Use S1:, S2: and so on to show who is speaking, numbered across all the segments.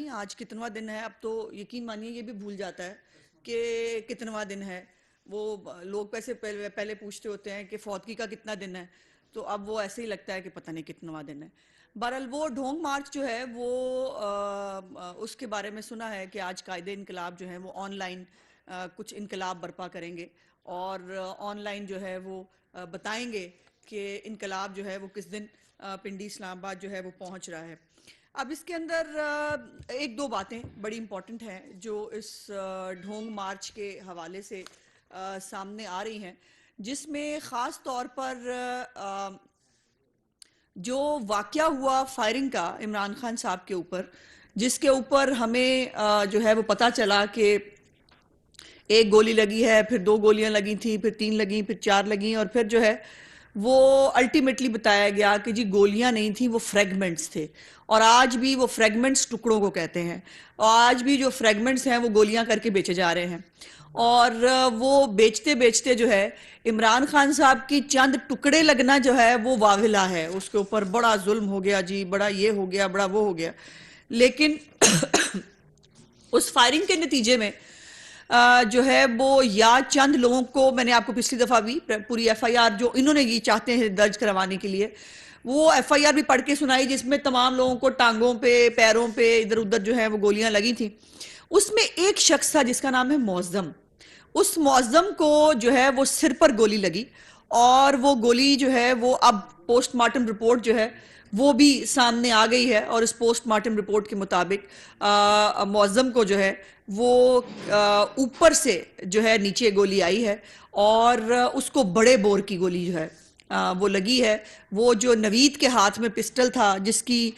S1: بتائیں آج کتنواں دن ہے؟ اب تو یقین مانیے یہ بھی بھول جاتا ہے کہ کتنواں دن ہے. وہ لوگ پیسے پہلے پوچھتے ہوتے ہیں کہ فوتگی کا کتنا دن ہے، تو اب وہ ایسے ہی لگتا ہے کہ پتہ نہیں کتنواں دن ہے. بہرحال وہ ڈھونگ مارچ جو ہے وہ اس کے بارے میں سنا ہے کہ آج قائد انقلاب جو ہے وہ آن لائن کچھ انقلاب برپا کریں گے، اور آن لائن جو ہے وہ بتائیں گے کہ انقلاب جو ہے وہ کس دن پنڈی اسلام آباد جو ہے وہ پہنچ رہا ہے. اب اس کے اندر ایک دو باتیں بڑی امپورٹنٹ ہیں جو اس ڈھونگ مارچ کے حوالے سے سامنے آ رہی ہیں، جس میں خاص طور پر جو واقعہ ہوا فائرنگ کا عمران خان صاحب کے اوپر، جس کے اوپر ہمیں جو ہے وہ پتہ چلا کہ ایک گولی لگی ہے، پھر دو گولیاں لگی تھیں، پھر تین لگیں، پھر چار لگیں، اور پھر جو ہے وہ الٹیمیٹلی بتایا گیا کہ جی گولیاں نہیں تھیں، وہ فریگمنٹس تھے. اور آج بھی وہ فریگمنٹس ٹکڑوں کو کہتے ہیں، اور آج بھی جو فریگمنٹس ہیں وہ گولیاں کر کے بیچے جا رہے ہیں. اور وہ بیچتے بیچتے جو ہے عمران خان صاحب کی چند ٹکڑے لگنا جو ہے وہ واویلا ہے. اس کے اوپر بڑا ظلم ہو گیا، جی بڑا یہ ہو گیا، بڑا وہ ہو گیا. لیکن اس فائرنگ کے نتیجے میں جو ہے وہ یا چند لوگوں کو، میں نے آپ کو پچھلی دفعہ بھی پوری ایف آئی آر جو انہوں نے یہ چاہتے ہیں درج کروانے کے لیے، وہ ایف آئی آر بھی پڑھ کے سنائی، جس میں تمام لوگوں کو ٹانگوں پہ، پیروں پہ، ادھر ادھر جو ہے وہ گولیاں لگی تھیں. اس میں ایک شخص تھا جس کا نام ہے معظم. اس معظم کو جو ہے وہ سر پر گولی لگی، اور وہ گولی جو ہے وہ اب پوسٹ مارٹم رپورٹ جو ہے وہ بھی سامنے آ گئی ہے، اور اس پوسٹ مارٹم رپورٹ کے مطابق معظم کو جو ہے وہ اوپر سے جو ہے نیچے گولی آئی ہے، اور اس کو بڑے بور کی گولی جو ہے وہ لگی ہے. وہ جو نوید کے ہاتھ میں پسٹل تھا جس کی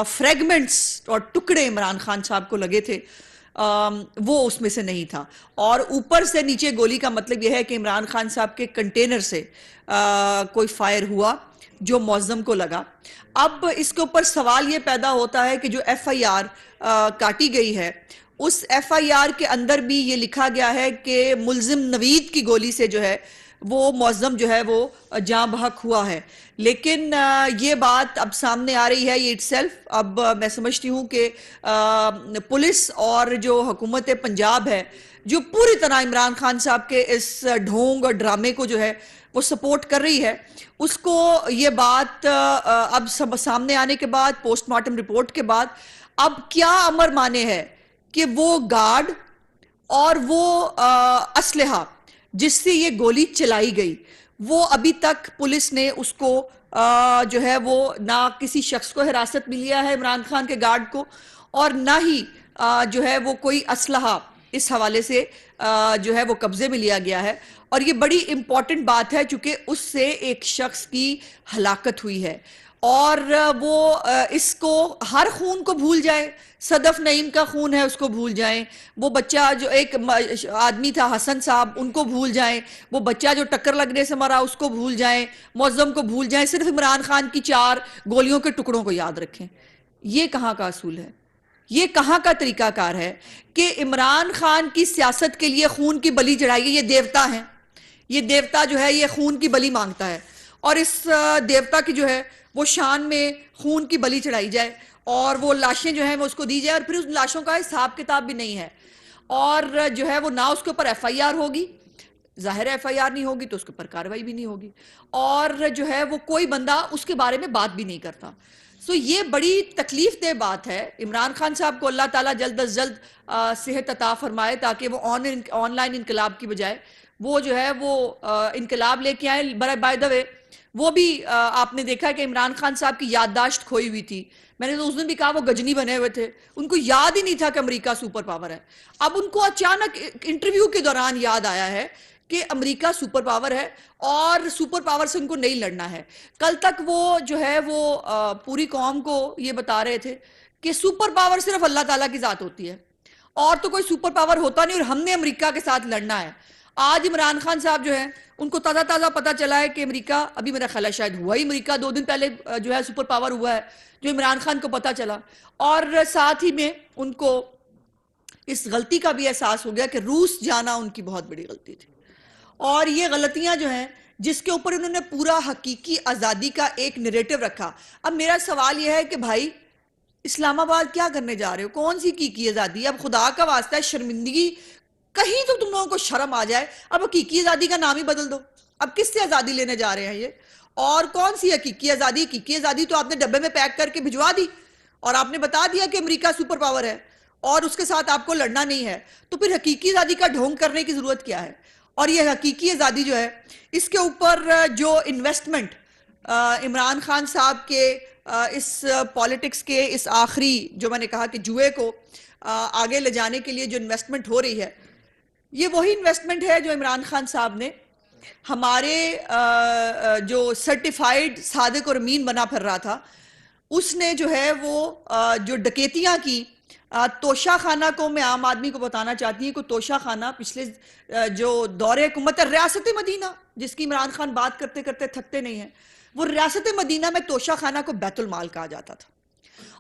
S1: فریگمنٹس اور ٹکڑے عمران خان صاحب کو لگے تھے، وہ اس میں سے نہیں تھا. اور اوپر سے نیچے گولی کا مطلب یہ ہے کہ عمران خان صاحب کے کنٹینر سے کوئی فائر ہوا جو معظم کو لگا. اب اس کے اوپر سوال یہ پیدا ہوتا ہے کہ جو ایف آئی آر کاٹی گئی ہے، اس ایف آئی آر کے اندر بھی یہ لکھا گیا ہے کہ ملزم نوید کی گولی سے جو ہے وہ معظم جو ہے وہ جاں بحق ہوا ہے. لیکن یہ بات اب سامنے آ رہی ہے، یہ اٹ سیلف اب میں سمجھتی ہوں کہ پولیس اور جو حکومت پنجاب ہے، جو پوری طرح عمران خان صاحب کے اس ڈھونگ اور ڈرامے کو جو ہے وہ سپورٹ کر رہی ہے. اس کو یہ بات اب سامنے آنے کے بعد، پوسٹ مارٹم رپورٹ کے بعد، اب کیا امر مانے ہے کہ وہ گارڈ اور وہ اسلحہ جس سے یہ گولی چلائی گئی، وہ ابھی تک پولیس نے اس کو جو ہے وہ نہ کسی شخص کو حراست میں لیا ہے عمران خان کے گارڈ کو، اور نہ ہی جو ہے وہ کوئی اسلحہ اس حوالے سے جو ہے وہ قبضے میں لیا گیا ہے. اور یہ بڑی امپورٹنٹ بات ہے چونکہ اس سے ایک شخص کی ہلاکت ہوئی ہے. اور وہ اس کو ہر خون کو بھول جائیں، صدف نعیم کا خون ہے اس کو بھول جائیں، وہ بچہ جو ایک آدمی تھا حسن صاحب ان کو بھول جائیں، وہ بچہ جو ٹکر لگنے سے مرا اس کو بھول جائیں، معظم کو بھول جائیں، صرف عمران خان کی 4 گولیوں کے ٹکڑوں کو یاد رکھیں. یہ کہاں کا اصول ہے؟ یہ کہاں کا طریقہ کار ہے کہ عمران خان کی سیاست کے لیے خون کی بلی چڑھائیے؟ یہ دیوتا ہیں، یہ دیوتا جو ہے یہ خون کی بلی مانگتا ہے، اور اس دیوتا کی جو ہے وہ شان میں خون کی بلی چڑھائی جائے، اور وہ لاشیں جو ہیں وہ اس کو دی جائے، اور پھر اس لاشوں کا حساب کتاب بھی نہیں ہے. اور جو ہے وہ نہ اس کے اوپر ایف آئی آر ہوگی، ظاہر ایف آئی آر نہیں ہوگی تو اس کے اوپر کارروائی بھی نہیں ہوگی، اور جو ہے وہ کوئی بندہ اس کے بارے میں بات بھی نہیں کرتا. یہ بڑی تکلیف دہ بات ہے. عمران خان صاحب کو اللہ تعالیٰ جلد از جلد صحت عطا فرمائے تاکہ وہ آن لائن انقلاب کی بجائے وہ جو ہے وہ انقلاب لے کے آئے. بائی دا وے وہ بھی آپ نے دیکھا کہ عمران خان صاحب کی یادداشت کھوئی ہوئی تھی. میں نے تو اس دن بھی کہا وہ گجنی بنے ہوئے تھے، ان کو یاد ہی نہیں تھا کہ امریکہ سپر پاور ہے. اب ان کو اچانک انٹرویو کے دوران یاد آیا ہے کہ امریکہ سپر پاور ہے اور سپر پاور سے ان کو نہیں لڑنا ہے. کل تک وہ جو ہے وہ پوری قوم کو یہ بتا رہے تھے کہ سپر پاور صرف اللہ تعالیٰ کی ذات ہوتی ہے اور تو کوئی سپر پاور ہوتا نہیں، اور ہم نے امریکہ کے ساتھ لڑنا ہے. آج عمران خان صاحب جو ہیں ان کو تازہ تازہ پتہ چلا ہے کہ امریکہ، ابھی میرا خیال ہے شاید ہوا ہی امریکہ 2 دن پہلے جو ہے سپر پاور ہوا ہے، جو عمران خان کو پتہ چلا. اور ساتھ ہی میں ان کو اس غلطی کا بھی احساس ہو گیا کہ روس جانا ان کی بہت بڑی غلطی تھی. اور یہ غلطیاں جو ہیں جس کے اوپر انہوں نے پورا حقیقی آزادی کا ایک نیریٹو رکھا. اب میرا سوال یہ ہے کہ بھائی اسلام آباد کیا کرنے جا رہے ہو؟ کون سی حقیقی آزادی؟ اب خدا کا واسطہ ہے، شرمندگی، کہیں تو تم لوگوں کو شرم آ جائے، اب حقیقی آزادی کا نام ہی بدل دو. اب کس سے آزادی لینے جا رہے ہیں یہ؟ اور کون سی حقیقی آزادی؟ حقیقی آزادی تو آپ نے ڈبے میں پیک کر کے بھجوا دی، اور آپ نے بتا دیا کہ امریکہ سپر پاور ہے اور اس کے ساتھ آپ کو لڑنا نہیں ہے. تو پھر حقیقی آزادی کا ڈھونگ کرنے کی ضرورت کیا ہے؟ اور یہ حقیقی آزادی جو ہے، اس کے اوپر جو انویسٹمنٹ عمران خان صاحب کے اس پالیٹکس کے اس آخری جو میں نے کہا کہ جوئے کو آگے لے جانے کے لیے جو انویسٹمنٹ ہو رہی ہے، یہ وہی انویسٹمنٹ ہے جو عمران خان صاحب نے ہمارے جو سرٹیفائیڈ صادق اور امین بنا پھر رہا تھا، اس نے جو ہے وہ جو ڈکیتیاں کی. توشہ خانہ کو میں عام آدمی کو بتانا چاہتی ہوں کہ توشہ خانہ پچھلے جو دور حکومت ہے ریاست مدینہ، جس کی عمران خان بات کرتے کرتے تھکتے نہیں ہیں، وہ ریاست مدینہ میں توشہ خانہ کو بیت المال کہا جاتا تھا.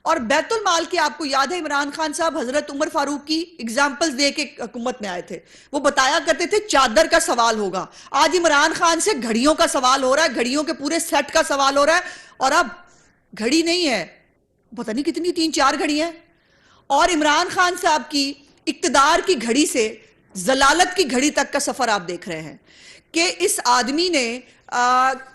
S1: اور بیت المال کے آپ کو یاد ہے عمران خان صاحب حضرت عمر فاروق کی اگزامپلز دے کے حکومت میں آئے تھے. وہ بتایا کرتے تھے چادر کا سوال ہوگا. آج عمران خان سے گھڑیوں کا سوال ہو رہا ہے، گھڑیوں کے پورے سیٹ کا سوال ہو رہا ہے. اور اب گھڑی نہیں ہے، پتہ نہیں کتنی 3-4 گھڑی ہیں. اور عمران خان صاحب کی اقتدار کی گھڑی سے ضلالت کی گھڑی تک کا سفر آپ دیکھ رہے ہیں کہ اس آدمی نے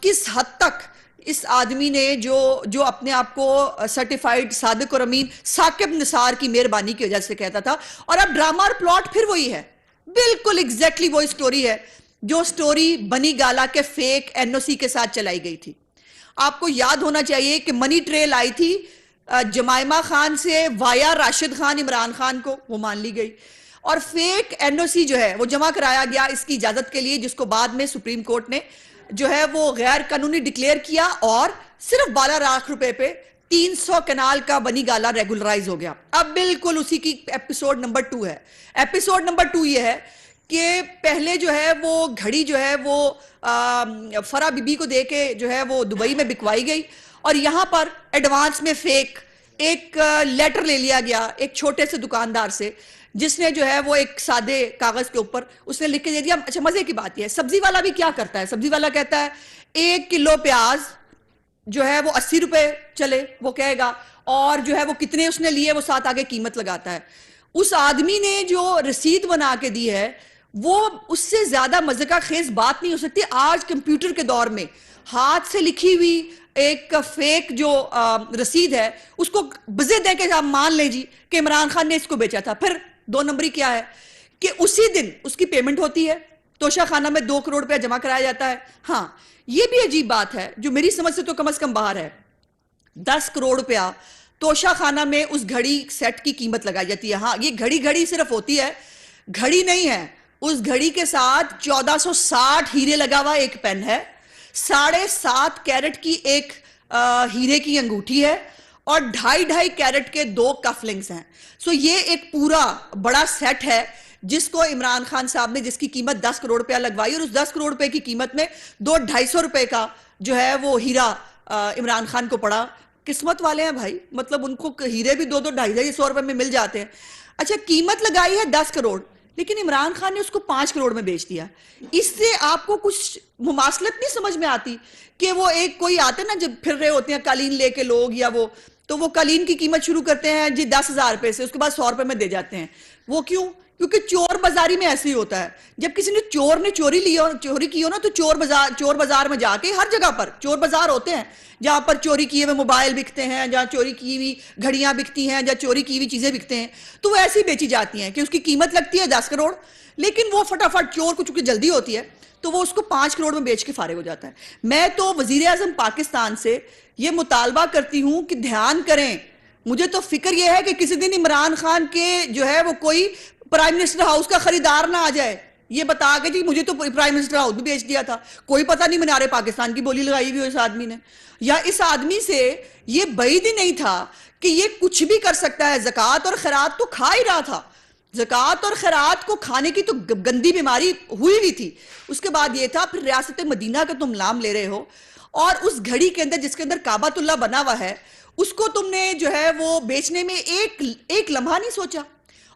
S1: کس حد تک، اس آدمی نے جو اپنے آپ کو سرٹیفائیڈ صادق اور امین ثاقب نثار کی مہربانی کی وجہ سے کہتا تھا. اور اب ڈرامہ اور پلاٹ پھر وہی ہے، بالکل ایگزیکٹلی وہی سٹوری ہے جو سٹوری بنی گالا کے فیک این او سی کے ساتھ چلائی گئی تھی. آپ کو یاد ہونا چاہیے کہ منی ٹریل آئی تھی جمائمہ خان سے وایا راشد خان عمران خان کو، وہ مان لی گئی، اور فیک این او سی جو ہے وہ جمع کرایا گیا اس کی اجازت کے لیے، جس کو بعد میں سپریم کورٹ نے جو ہے وہ غیر قانونی ڈکلیئر کیا، اور صرف 12 لاکھ روپے پہ 300 کنال کا بنی گالا ریگولرائز ہو گیا. اب بالکل اسی کی ایپیسوڈ نمبر 2 ہے. ایپیسوڈ نمبر 2 یہ ہے کہ پہلے جو ہے وہ گھڑی جو ہے وہ فرا بی بی کو دے کے جو ہے وہ دبئی میں بکوائی گئی، اور یہاں پر ایڈوانس میں فیک ایک لیٹر لے لیا گیا ایک چھوٹے سے دکاندار سے، جس نے جو ہے وہ ایک سادے کاغذ کے اوپر اس نے لکھ کے دے دیا. اچھا مزے کی بات یہ ہے، سبزی والا بھی کیا کرتا ہے، سبزی والا کہتا ہے 1 کلو پیاز جو ہے وہ 80 روپے چلے، وہ کہے گا، اور جو ہے وہ کتنے اس نے لیے وہ ساتھ آگے قیمت لگاتا ہے. اس آدمی نے جو رسید بنا کے دی ہے وہ اس سے زیادہ مزہ خیز بات نہیں ہو سکتی. آج کمپیوٹر کے دور میں ہاتھ سے لکھی ہوئی ایک فیک جو رسید ہے اس کو بزے دے کے آپ مان لیں جی کہ عمران خان نے اس کو بیچا تھا. پھر 2 نمبری کیا ہے کہ اسی دن اس کی پیمنٹ ہوتی ہے، توشہ خانہ میں 2 کروڑ روپیہ جمع کرایا جاتا ہے. ہاں یہ بھی عجیب بات ہے جو میری سمجھ سے تو کم از کم باہر ہے، 10 کروڑ روپیہ توشہ خانہ میں اس گھڑی سیٹ کی قیمت لگائی جاتی ہے. ہاں یہ گھڑی صرف ہوتی ہے، گھڑی نہیں ہے، اس گھڑی کے ساتھ 1460 ہیرے لگا ہوا ایک پین ہے، 7.5 کیرٹ کی ایک ہیرے کی انگوٹھی ہے، اور 2.5 کیرٹ کے 2 کف لنگز ہیں. سو یہ ایک پورا بڑا سیٹ ہے جس کو عمران خان صاحب نے، جس کی قیمت 10 کروڑ روپیہ لگوائی، اور اس 10 کروڑ روپے کی قیمت میں 200-250 روپے کا جو ہے وہ ہیرا عمران خان کو پڑا. قسمت والے ہیں بھائی، مطلب ان کو ہیرے بھی 200-250 روپے میں مل جاتے ہیں. اچھا قیمت لگائی ہے 10 کروڑ، لیکن عمران خان نے اس کو 5 کروڑ میں بیچ دیا. اس سے آپ کو کچھ مماثلت نہیں سمجھ میں آتی کہ وہ ایک کوئی آتے نا جب پھر رہے ہوتے ہیں قالین لے کے لوگ، یا وہ تو وہ قالین کی قیمت شروع کرتے ہیں جی 10,000 روپے سے، اس کے بعد 100 روپے میں دے جاتے ہیں. وہ کیوں؟ کیونکہ چور بازاری میں ایسے ہی ہوتا ہے. جب کسی نے چوری کی ہو نا، تو چور بازار میں جا کے، ہر جگہ پر چور بازار ہوتے ہیں جہاں پر چوری کیے ہوئے موبائل بکتے ہیں، جہاں چوری کی ہوئی گھڑیاں بکتی ہیں، جہاں چوری کی ہوئی چیزیں بکتے ہیں، تو وہ ایسی بیچی جاتی ہیں کہ اس کی قیمت لگتی ہے 10 کروڑ، لیکن وہ فٹافٹ چور کو چونکہ جلدی ہوتی ہے تو وہ اس کو 5 کروڑ میں بیچ کے فارغ ہو جاتا ہے. میں تو وزیر اعظم پاکستان سے یہ مطالبہ کرتی ہوں کہ دھیان کریں. مجھے تو فکر یہ ہے کہ کسی دن عمران خان کے جو ہے وہ کوئی پرائم منسٹر ہاؤس کا خریدار نہ آ جائے یہ بتا کے جی مجھے تو پرائم منسٹر ہاؤس بھی بیچ دیا تھا، کوئی پتہ نہیں مینار پاکستان کی بولی لگائی ہوئی اس آدمی نے، یا اس آدمی سے یہ بعید ہی نہیں تھا کہ یہ کچھ بھی کر سکتا ہے. زکوٰۃ اور خیرات تو کھا ہی رہا تھا، زکوٰۃ اور خیرات کو کھانے کی تو گندی بیماری ہوئی تھی. اس کے بعد یہ تھا، پھر ریاست مدینہ کا تم نام لے رہے ہو، اور اس گھڑی کے اندر جس کے اندر کعبۃ اللہ بنا ہوا ہے اس کو تم نے جو ہے وہ بیچنے میں ایک لمحہ نہیں سوچا.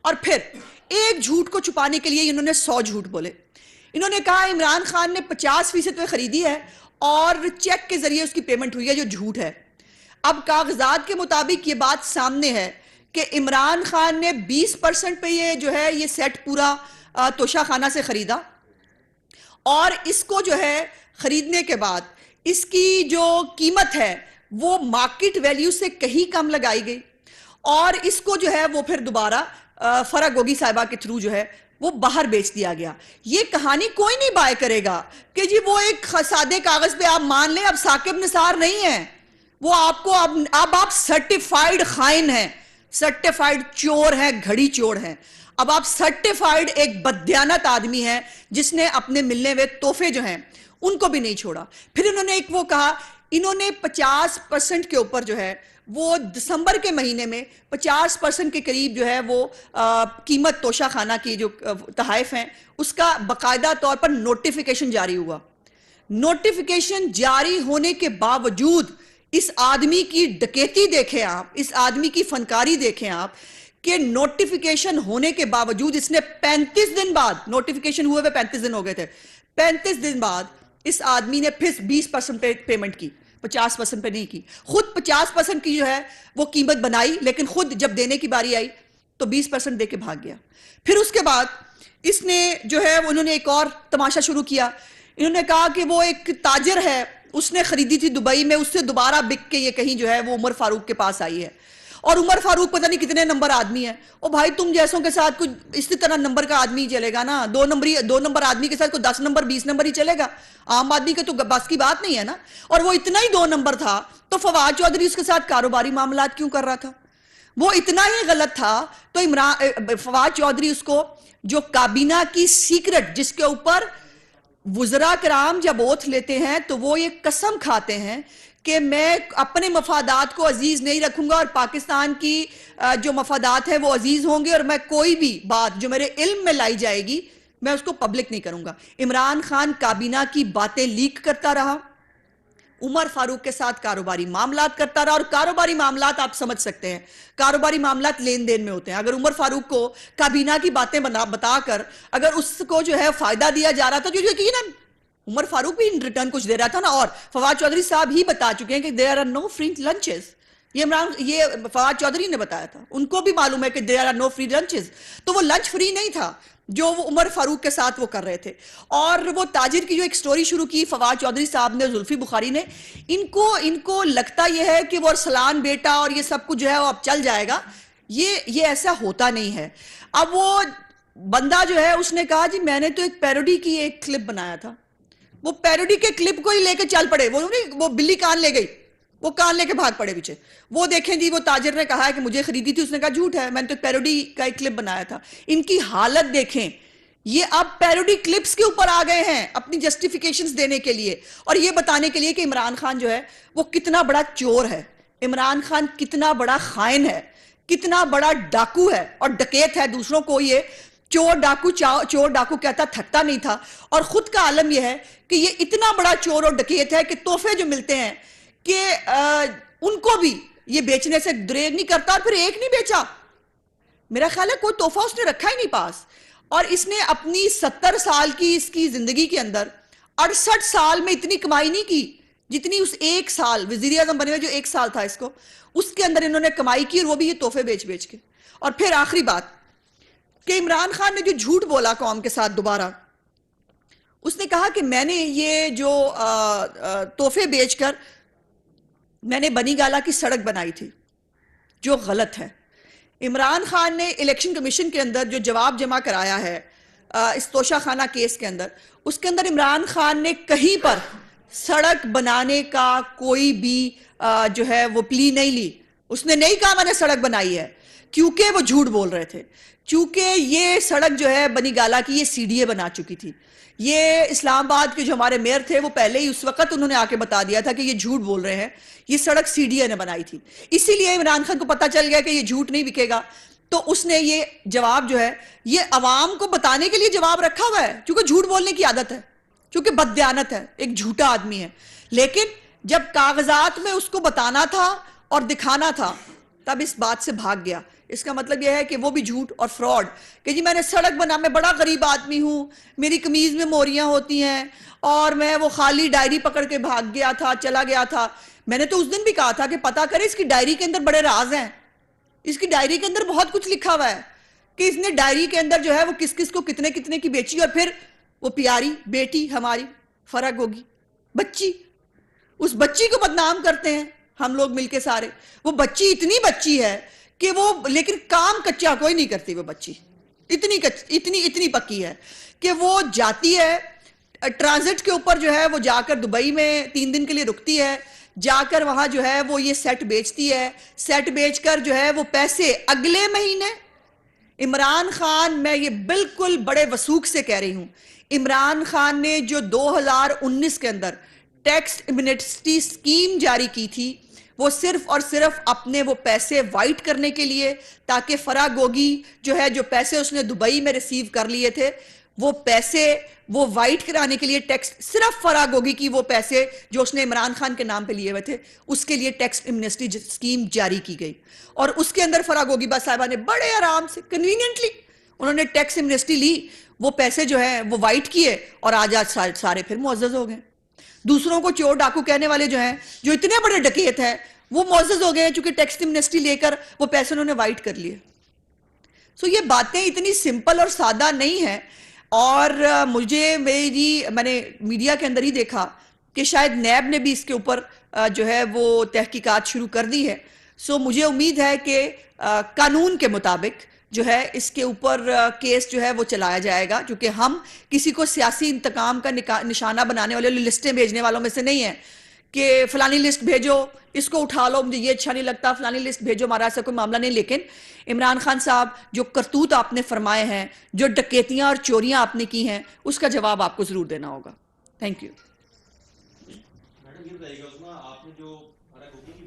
S1: اور پھر ایک جھوٹ کو چھپانے کے لیے انہوں نے 100 جھوٹ بولے. انہوں نے کہا عمران خان نے 50% میں خریدی ہے اور چیک کے ذریعے اس کی پیمنٹ ہوئی ہے، جو جھوٹ ہے. اب کاغذات کے مطابق یہ بات سامنے ہے کہ عمران خان نے 20% پہ یہ جو ہے یہ سیٹ پورا توشہ خانہ سے خریدا، اور اس کو جو ہے خریدنے کے بعد اس کی جو قیمت ہے وہ مارکیٹ ویلیو سے کہیں کم لگائی گئی، اور اس کو جو ہے وہ پھر دوبارہ فرح گوگی صاحبہ کے تھرو جو ہے وہ باہر بیچ دیا گیا۔ یہ کہانی کوئی نہیں بائے کرے گا کہ جی وہ ایک سادے کاغذ پہ آپ مان لیں اب ثاقب نثار نہیں ہیں، وہ آپ کو اب آپ سرٹیفائیڈ خائن ہیں، سرٹیفائیڈ چور ہیں، گھڑی چور ہیں، اب آپ سرٹیفائیڈ ایک بددیانت آدمی ہیں جس نے اپنے ملنے ہوئے تحفے جو ہیں ان کو بھی نہیں چھوڑا۔ پھر انہوں نے ایک وہ کہا، انہوں نے 50% کے اوپر جو ہے وہ دسمبر کے مہینے میں 50% کے قریب جو ہے وہ قیمت توشہ خانہ کی جو تحائف ہیں اس کا باقاعدہ طور پر نوٹیفیکیشن جاری ہوا۔ نوٹیفیکیشن جاری ہونے کے باوجود اس آدمی کی ڈکیتی دیکھیں آپ، اس آدمی کی فنکاری دیکھیں آپ کہ نوٹیفیکیشن ہونے کے باوجود اس نے 35 دن بعد، نوٹیفیکیشن ہوئے ہوئے 35 دن ہو گئے تھے، 35 دن بعد اس آدمی نے پھر 20% پیمنٹ کی، 50% پہ نہیں کی، خود 50% کی جو ہے وہ قیمت بنائی، لیکن خود جب دینے کی باری آئی تو 20% دے کے بھاگ گیا۔ پھر اس کے بعد اس نے جو ہے انہوں نے ایک اور تماشا شروع کیا، انہوں نے کہا کہ وہ ایک تاجر ہے، اس نے خریدی تھی دبئی میں، اس سے دوبارہ بک کے یہ کہیں جو ہے وہ عمر فاروق کے پاس آئی ہے، اور عمر فاروق پتہ نہیں کتنے نمبر آدمی ہے، او بھائی تم جیسوں کے ساتھ کوئی اسی طرح نمبر کا آدمی ہی چلے گا نا، 2 نمبر آدمی کے ساتھ کوئی 10 نمبر 20 نمبر ہی چلے گا، عام آدمی کے تو بس کی بات نہیں ہے نا۔ اور وہ اتنا ہی 2 نمبر تھا تو فواد چودھری اس کے ساتھ کاروباری معاملات کیوں کر رہا تھا؟ وہ اتنا ہی غلط تھا تو فواد چودھری اس کو جو کابینہ کی سیکرٹ جس کے اوپر وزراء کرام جب اوتھ لیتے ہیں تو وہ یہ قسم کھاتے ہیں کہ میں اپنے مفادات کو عزیز نہیں رکھوں گا اور پاکستان کی جو مفادات ہیں وہ عزیز ہوں گے، اور میں کوئی بھی بات جو میرے علم میں لائی جائے گی میں اس کو پبلک نہیں کروں گا۔ عمران خان کابینہ کی باتیں لیک کرتا رہا، عمر فاروق کے ساتھ کاروباری معاملات کرتا رہا، اور کاروباری معاملات آپ سمجھ سکتے ہیں، کاروباری معاملات لین دین میں ہوتے ہیں۔ اگر عمر فاروق کو کابینہ کی باتیں بتا کر اگر اس کو جو ہے فائدہ دیا جا رہا تھا، جو یقیناً عمر فاروق بھی ان ریٹرن کچھ دے رہا تھا نا، اور فواد چودھری صاحب ہی بتا چکے ہیں کہ there are no free lunches، یہ فواد چودھری نے بتایا تھا، ان کو بھی معلوم ہے کہ there are no free lunches، تو وہ لنچ فری نہیں تھا جو وہ عمر فاروق کے ساتھ وہ کر رہے تھے۔ اور وہ تاجر کی جو ایک سٹوری شروع کی فواد چودھری صاحب نے، زلفی بخاری نے، ان کو لگتا یہ ہے کہ وہ ارسلان بیٹا اور یہ سب کچھ جو ہے وہ اب چل جائے گا، یہ ایسا ہوتا نہیں ہے۔ اب وہ بندہ جو ہے اس نے کہا جی میں نے تو ایک پیروڈی کی ایک کلپ بنایا تھا، وہ پیروڈی کے کلپ کو ہی لے کے چل پڑے، وہ بلی کان لے گئی، وہ کان لے کے بھاگ پڑے پیچھے۔ وہ دیکھیں جی وہ تاجر نے کہا ہے کہ مجھے خریدی تھی، اس نے کہا جھوٹ ہے، میں نے تو پیروڈی کا ایک کلپ بنایا تھا۔ ان کی حالت دیکھیں، یہ اب پیروڈی کلپس کے اوپر آ گئے ہیں اپنی جسٹیفیکیشنز دینے کے لیے، اور یہ بتانے کے لیے کہ عمران خان جو ہے وہ کتنا بڑا چور ہے، عمران خان کتنا بڑا خائن ہے، کتنا بڑا ڈاکو ہے اور ڈکیت ہے۔ دوسروں کو یہ چور ڈاکو کہتا تھکتا نہیں تھا، اور خود کا عالم یہ ہے کہ یہ اتنا بڑا چور اور ڈکیت ہے کہ تحفے جو ملتے ہیں کہ ان کو بھی یہ بیچنے سے دریغ نہیں کرتا، اور پھر ایک نہیں بیچا، میرا خیال ہے کوئی تحفہ اس نے رکھا ہی نہیں پاس، اور اس نے اپنی 70 سال کی اس کی زندگی کے اندر 68 سال میں اتنی کمائی نہیں کی جتنی اس ایک سال وزیر اعظم بنے ہوئے جو 1 سال تھا اس کو، اس کے اندر انہوں نے کمائی کی، اور وہ بھی یہ تحفے بیچ کے۔ اور پھر آخری بات کہ عمران خان نے جو جھوٹ بولا قوم کے ساتھ دوبارہ، اس نے کہا کہ میں نے یہ جو تحفے بیچ کر میں نے بنی گالا کی سڑک بنائی تھی، جو غلط ہے۔ عمران خان نے الیکشن کمیشن کے اندر جو جواب جمع کرایا ہے اس توشہ خانہ کیس کے اندر، اس کے اندر عمران خان نے کہیں پر سڑک بنانے کا کوئی بھی جو ہے وہ پلی نہیں لی، اس نے نہیں کہا میں نے سڑک بنائی ہے، کیونکہ وہ جھوٹ بول رہے تھے، چونکہ یہ سڑک جو ہے بنی گالا کی یہ سی ڈی اے بنا چکی تھی۔ یہ اسلام آباد کے جو ہمارے میئر تھے وہ پہلے ہی اس وقت انہوں نے آ کے بتا دیا تھا کہ یہ جھوٹ بول رہے ہیں، یہ سڑک سی ڈی اے نے بنائی تھی، اسی لیے عمران خان کو پتا چل گیا کہ یہ جھوٹ نہیں بکے گا، تو اس نے یہ جواب جو ہے یہ عوام کو بتانے کے لیے جواب رکھا ہوا ہے، کیونکہ جھوٹ بولنے کی عادت ہے، کیونکہ بددیانت ہے، ایک جھوٹا آدمی ہے۔ لیکن جب کاغذات میں اس کو بتانا تھا اور دکھانا تھا تب اس بات سے بھاگ گیا۔ اس کا مطلب یہ ہے کہ وہ بھی جھوٹ اور فراڈ کہ جی میں نے سڑک بنا، میں بڑا غریب آدمی ہوں، میری قمیض میں موریاں ہوتی ہیں اور میں وہ خالی ڈائری پکڑ کے بھاگ گیا تھا، چلا گیا تھا۔ میں نے تو اس دن بھی کہا تھا کہ پتہ کرے اس کی ڈائری کے اندر بڑے راز ہیں، اس کی ڈائری کے اندر بہت کچھ لکھا ہوا ہے کہ اس نے ڈائری کے اندر جو ہے وہ کس کس کو کتنے کتنے کی بیچی، اور پھر وہ پیاری بیٹی ہماری فرح گوگی بچی، اس بچی کو بدنام کرتے ہیں ہم لوگ مل کے سارے۔ وہ بچی اتنی بچی ہے کہ وہ لیکن کام کچا کوئی نہیں کرتی، وہ بچی اتنی پکی ہے کہ وہ جاتی ہے ٹرانزٹ کے اوپر جو ہے وہ جا کر دبئی میں 3 دن کے لیے رکتی ہے، جا کر وہاں جو ہے وہ یہ سیٹ بیچتی ہے، سیٹ بیچ کر جو ہے وہ پیسے اگلے مہینے عمران خان، میں یہ بالکل بڑے وثوق سے کہہ رہی ہوں، عمران خان نے جو 2019 کے اندر ٹیکس ایمنسٹی سکیم جاری کی تھی، وہ صرف اور صرف اپنے وہ پیسے وائٹ کرنے کے لیے، تاکہ فرح گوگی جو ہے جو پیسے اس نے دبئی میں ریسیو کر لیے تھے وہ پیسے وہ وائٹ کرانے کے لیے ٹیکس، صرف فرح گوگی کی وہ پیسے جو اس نے عمران خان کے نام پہ لیے ہوئے تھے اس کے لیے ٹیکس ایمنسٹی سکیم جاری کی گئی، اور اس کے اندر فرح گوگی بس صاحبہ نے بڑے آرام سے کنوینینٹلی انہوں نے ٹیکس ایمنسٹی لی، وہ پیسے جو ہیں وہ وائٹ کیے اور آج سارے پھر معزز ہو گئے۔ دوسروں کو چور ڈاکو کہنے والے جو ہیں، جو اتنے بڑے ڈکیت ہیں، وہ معزز ہو گئے ہیں چونکہ ٹیکس ایمنسٹی لے کر وہ پیسے انہوں نے وائٹ کر لیے۔ سو یہ باتیں اتنی سمپل اور سادہ نہیں ہیں، اور میں نے میڈیا کے اندر ہی دیکھا کہ شاید نیب نے بھی اس کے اوپر جو ہے وہ تحقیقات شروع کر دی ہے۔ سو مجھے امید ہے کہ قانون کے مطابق جو ہے اس کے اوپر کیس جو ہے وہ چلایا جائے گا، کیونکہ ہم کسی کو سیاسی انتقام کا نشانہ بنانے والے لسٹیں بھیجنے والوں میں سے نہیں ہیں کہ فلانی لسٹ بھیجو، اس کو اٹھا لو، مجھے یہ اچھا نہیں لگتا، فلانی لسٹ بھیجو، ہمارا ایسا کوئی معاملہ نہیں۔ لیکن عمران خان صاحب جو کرتوت آپ نے فرمائے ہیں، جو ڈکیتیاں اور چوریاں آپ نے کی ہیں، اس کا جواب آپ کو ضرور دینا ہوگا۔ Thank you.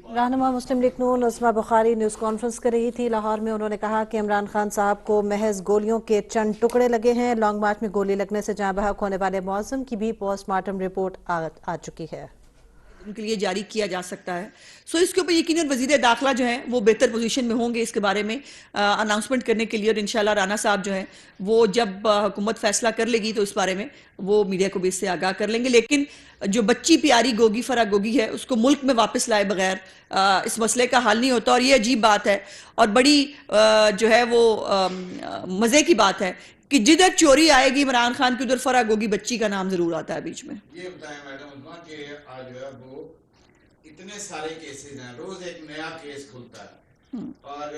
S2: رہنما مسلم لیگ نون عظمیٰ بخاری نیوز کانفرنس کر رہی تھی لاہور میں، انہوں نے کہا کہ عمران خان صاحب کو محض گولیوں کے چند ٹکڑے لگے ہیں، لانگ مارچ میں گولی لگنے سے جاں بحق ہونے والے معظم کی بھی پوسٹ مارٹم رپورٹ آ چکی ہے،
S1: ان کے لیے جاری کیا جا سکتا ہے۔ سو اس کے اوپر یقیناً وزیر داخلہ جو ہیں وہ بہتر پوزیشن میں ہوں گے اس کے بارے میں اناؤنسمنٹ کرنے کے لیے، اور انشاءاللہ رانا صاحب جو ہیں وہ جب حکومت فیصلہ کر لے گی تو اس بارے میں وہ میڈیا کو بھی اس سے آگاہ کر لیں گے۔ لیکن جو بچی پیاری گوگی فرح گوگی ہے، اس کو ملک میں واپس لائے بغیر اس مسئلے کا حل نہیں ہوتا، اور یہ عجیب بات ہے اور بڑی جو ہے وہ مزے کی بات ہے کہ جدھر چوری آئے گی عمران خان کی ادھر فرح گوگی بچی کا نام ضرور آتا ہے بیچ میں۔
S3: یہ بتائیں میڈم عظمیٰ کہ آج جو ہے وہ اتنے سارے کیسز ہیں، روز ایک نیا کیس کھلتا ہے، اور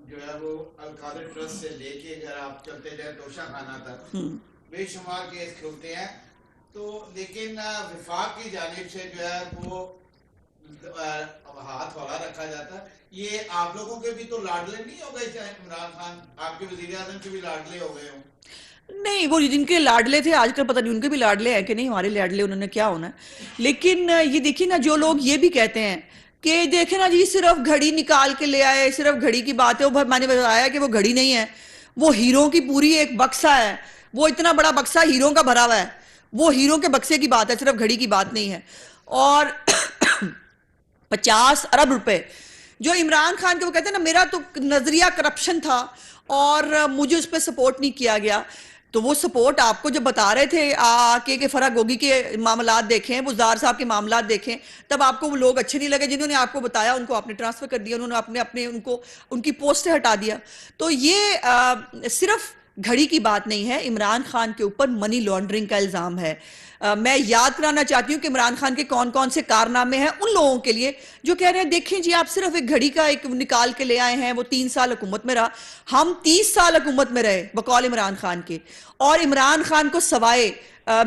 S3: جو ہے وہ القادر ٹرسٹ سے لے کے اگر آپ چلتے جائیں توشہ خانہ تک بے شمار کیس کھلتے ہیں، تو لیکن وفاق کی جانب سے جو ہے وہ ہاتھ ہلا رکھا جاتا ہے۔ یہ آپ لوگوں کے بھی تو لاڈلے نہیں ہو گئے، چاہے عمران خان آپ کے وزیر اعظم کے بھی لاڈلے ہو گئے ہوں؟
S1: نہیں، وہ جن کے لاڈلے تھے آج کل پتہ نہیں ان کے بھی لاڈلے ہیں کہ نہیں، ہمارے لاڈلے انہوں نے کیا ہونا ہے۔ لیکن یہ دیکھیے نا، جو لوگ یہ بھی کہتے ہیں کہ دیکھیں نا جی صرف گھڑی نکال کے لے آئے، صرف گھڑی کی بات ہے، وہ میں نے بتایا کہ وہ گھڑی نہیں ہے، وہ ہیروں کی پوری ایک بکسہ ہے، وہ اتنا بڑا بکسہ ہیروں کا بھرا ہوا ہے، وہ ہیروں کے بکسے کی بات ہے، صرف گھڑی کی بات نہیں ہے۔ اور 50 ارب روپے جو عمران خان کے، وہ کہتے ہیں نا میرا تو نظریہ کرپشن تھا اور مجھے اس پہ سپورٹ نہیں کیا گیا، تو وہ سپورٹ آپ کو جب بتا رہے تھے کہ فرح گوگی کے معاملات دیکھیں، وزار صاحب کے معاملات دیکھیں، تب آپ کو وہ لوگ اچھے نہیں لگے جنہوں نے آپ کو بتایا، ان کو آپ نے ٹرانسفر کر دیا، انہوں نے ان کی پوسٹ سے ہٹا دیا۔ تو یہ صرف گھڑی کی بات نہیں ہے، عمران خان کے اوپر منی لانڈرنگ کا الزام ہے۔ میں یاد کرانا چاہتی ہوں کہ عمران خان کے کون کون سے کارنامے ہیں ان لوگوں کے لیے جو کہہ رہے ہیں دیکھیں جی آپ صرف ایک گھڑی کا ایک نکال کے لے آئے ہیں، وہ 3 سال حکومت میں رہا، ہم 30 سال حکومت میں رہے بقول عمران خان کے، اور عمران خان کو سوائے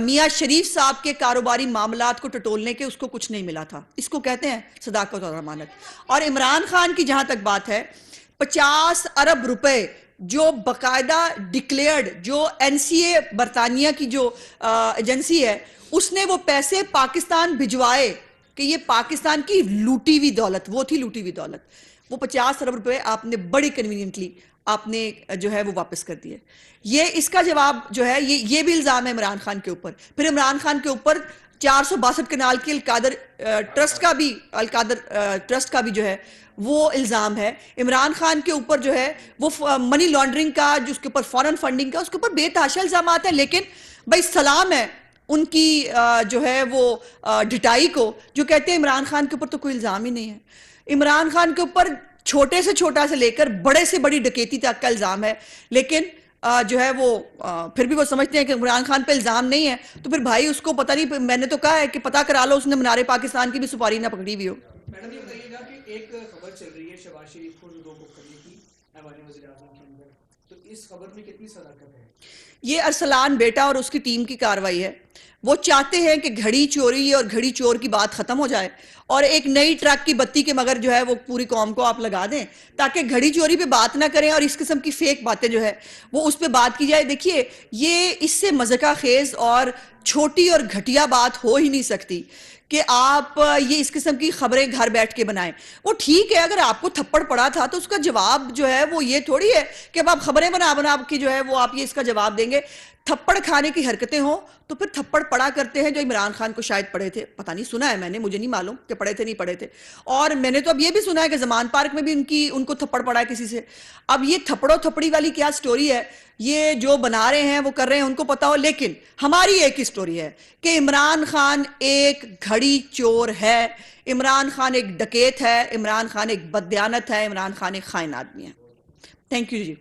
S1: میاں شریف صاحب کے کاروباری معاملات کو ٹٹولنے کے اس کو کچھ نہیں ملا تھا۔ اس کو کہتے ہیں صداقت اور امانت۔ اور عمران خان کی جہاں تک بات ہے، 50 ارب روپے جو باقاعدہ ڈکلیئرڈ، جو این سی اے برطانیہ کی جو ایجنسی ہے، اس نے وہ پیسے پاکستان بھجوائے کہ یہ پاکستان کی لوٹی ہوئی دولت، وہ تھی لوٹی ہوئی دولت، وہ 50 ارب روپے آپ نے بڑی کنوینینٹلی آپ نے جو ہے وہ واپس کر دیے۔ یہ اس کا جواب جو ہے یہ بھی الزام ہے عمران خان کے اوپر۔ پھر عمران خان کے اوپر 462 کنال کی القادر ٹرسٹ کا بھی جو ہے وہ الزام ہے. عمران خان کے اوپر جو ہے وہ منی لانڈرنگ کا، جس کے اوپر فورن فنڈنگ کا، اس کے اوپر بے تحاشا الزامات ہیں. لیکن بھائی سلام ہے ان کی جو ہے وہ ڈٹائی کو، جو کہتے ہیں عمران خان کے اوپر تو کوئی الزام ہی نہیں ہے. عمران خان کے اوپر چھوٹے سے چھوٹا سے لے کر بڑے سے بڑی ڈکیتی تک کا الزام ہے. لیکن جو ہے وہ پھر بھی وہ سمجھتے ہیں کہ عمران خان پہ الزام نہیں ہے، تو پھر بھائی اس کو پتہ نہیں، میں نے تو کہا ہے کہ پتہ کرا لو اس نے منار پاکستان کی بھی سپاری نہ پکڑی ہوئی ہو.
S4: میڈم یہ بتائیے گا کہ ایک خبر چل رہی ہے شہباز شریف کو روک کرنے کی ایوان وزیر اعظم کے اندر، تو اس خبر میں کتنی صداقت ہے؟
S1: یہ ارسلان بیٹا اور اس کی ٹیم کی کاروائی ہے. وہ چاہتے ہیں کہ گھڑی چوری اور گھڑی چور کی بات ختم ہو جائے اور ایک نئی ٹرک کی بتی کے مگر جو ہے وہ پوری قوم کو آپ لگا دیں تاکہ گھڑی چوری پہ بات نہ کریں اور اس قسم کی فیک باتیں جو ہے وہ اس پہ بات کی جائے. دیکھیے یہ اس سے مذاق خیز اور چھوٹی اور گھٹیا بات ہو ہی نہیں سکتی کہ آپ یہ اس قسم کی خبریں گھر بیٹھ کے بنائیں. وہ ٹھیک ہے اگر آپ کو تھپڑ پڑا تھا تو اس کا جواب جو ہے وہ یہ تھوڑی ہے کہ اب آپ خبریں بنا کی جو ہے وہ آپ یہ اس کا جواب دیں گے. تھپڑ کھانے کی حرکتیں ہوں تو پھر تھپڑ پڑا کرتے ہیں جو عمران خان کو شاید پڑے تھے، پتہ نہیں، سنا ہے میں نے، مجھے نہیں معلوم کہ پڑے تھے نہیں پڑے تھے. اور میں نے تو اب یہ بھی سنا ہے کہ زمان پارک میں بھی ان کو تھپڑ پڑا ہے کسی سے. اب یہ تھپڑوں تھپڑی والی کیا سٹوری ہے، یہ جو بنا رہے ہیں وہ کر رہے ہیں ان کو پتا ہو. لیکن ہماری ایک ہی سٹوری ہے کہ عمران خان ایک گھڑی چور ہے، عمران خان ایک ڈکیت ہے، عمران خان ایک بددیانت ہے، عمران خان ایک خائن آدمی ہے. Thank you G.